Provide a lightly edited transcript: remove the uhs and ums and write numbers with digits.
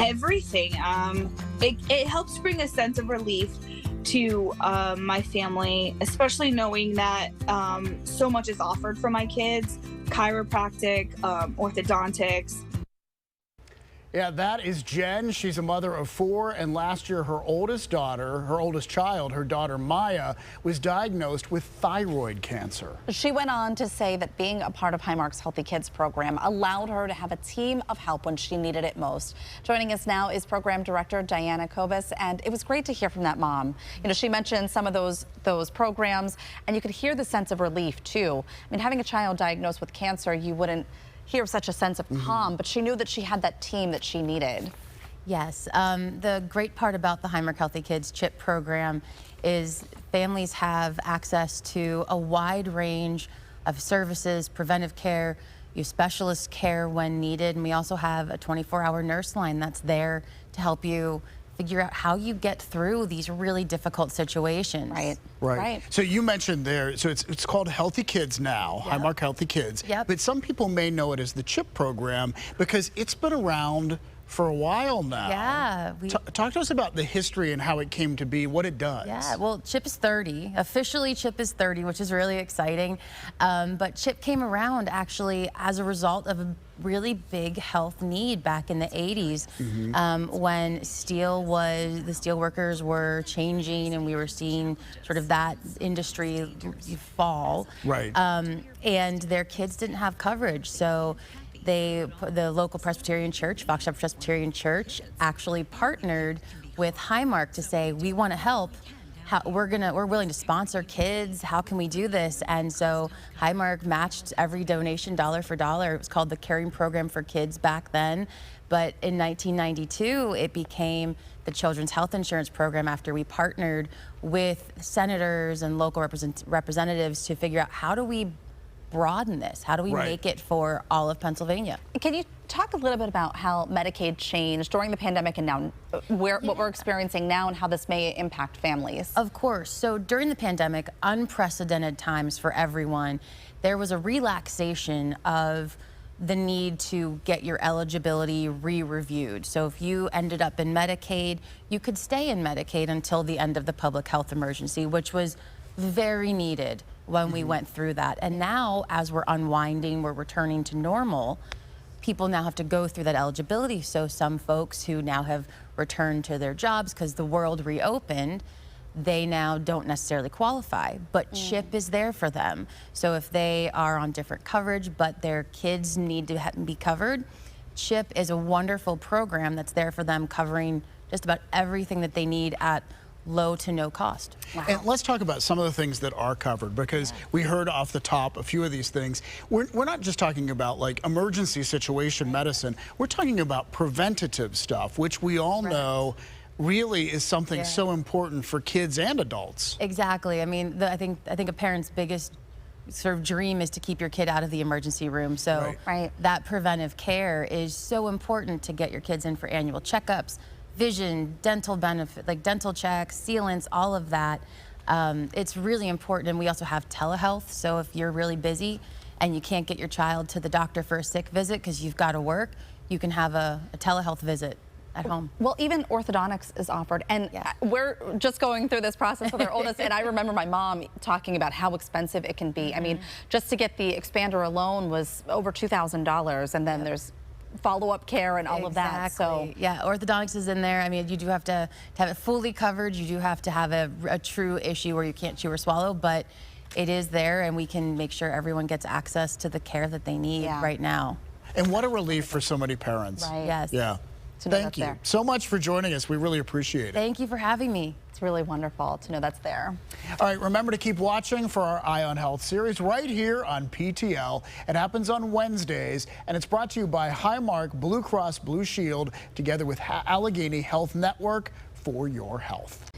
Everything. It helps bring a sense of relief to my family, especially knowing that so much is offered for my kids: chiropractic, orthodontics. Yeah, that is Jen. She's a mother of 4, and last year her oldest child, her daughter Maya, was diagnosed with thyroid cancer. She went on to say that being a part of Highmark's Healthy Kids Program allowed her to have a team of help when she needed it most. Joining us now is Program Director Diana Kobus, and it was great to hear from that mom. You know, she mentioned some of those programs, and you could hear the sense of relief too. I mean, having a child diagnosed with cancer, you wouldn't hear such a sense of calm, but she knew that she had that team that she needed. Yes, the great part about the Highmark Healthy Kids CHIP program is families have access to a wide range of services, preventive care, specialist care when needed, and we also have a 24-hour nurse line that's there to help you figure out how you get through these really difficult situations. Right. So you mentioned there, so it's called Healthy Kids now, Yep. Highmark Healthy Kids. Yep. But some people may know it as the CHIP program because it's been around for a while now. Yeah. Talk to us about the history and how it came to be, what it does. Yeah, well, CHIP is 30. Officially, CHIP is 30, which is really exciting. But CHIP came around actually as a result of a really big health need back in the 80s when the steel workers were changing and we were seeing sort of that industry fall. Right. And their kids didn't have coverage. So the local Presbyterian church, Fox Shepherd Presbyterian Church, actually partnered with Highmark to say, we want to help. We're willing to sponsor kids. How can we do this? And so Highmark matched every donation dollar for dollar. It was called the Caring Program for Kids back then. But in 1992, it became the Children's Health Insurance Program after we partnered with senators and local representatives to figure out how do we broaden this? How do we make it for all of Pennsylvania? Can you talk a little bit about how Medicaid changed during the pandemic and now what we're experiencing now and how this may impact families? Of course. So during the pandemic, unprecedented times for everyone, there was a relaxation of the need to get your eligibility re-reviewed. So if you ended up in Medicaid, you could stay in Medicaid until the end of the public health emergency, which was very needed when we went through that. And now, as we're unwinding, we're returning to normal, people now have to go through that eligibility. So some folks who now have returned to their jobs because the world reopened, they now don't necessarily qualify, but CHIP is there for them. So if they are on different coverage, but their kids need to be covered, CHIP is a wonderful program that's there for them, covering just about everything that they need at low to no cost. Wow. And let's talk about some of the things that are covered, because we heard off the top a few of these things. We're not just talking about like emergency situation medicine. We're talking about preventative stuff, which we all know really is something so important for kids and adults. Exactly. I mean, I think a parent's biggest sort of dream is to keep your kid out of the emergency room. So that preventive care is so important to get your kids in for annual checkups, vision, dental benefit, like dental checks, sealants, all of that. It's really important. And we also have telehealth. So if you're really busy and you can't get your child to the doctor for a sick visit because you've got to work, you can have a telehealth visit at home. Well, even orthodontics is offered, and we're just going through this process with our oldest, and I remember my mom talking about how expensive it can be. I mean, just to get the expander alone was over $2,000, and then there's follow-up care and all of that. So yeah, orthodontics is in there. I mean, you do have to have it fully covered. You do have to have a true issue where you can't chew or swallow, but it is there, and we can make sure everyone gets access to the care that they need right now. And what a relief for so many parents. Yes. Yeah. Thank you so much for joining us. We really appreciate it. Thank you for having me. It's really wonderful to know that's there. All right, remember to keep watching for our Eye on Health series right here on PTL. It happens on Wednesdays, and it's brought to you by Highmark Blue Cross Blue Shield, together with Allegheny Health Network, for your health.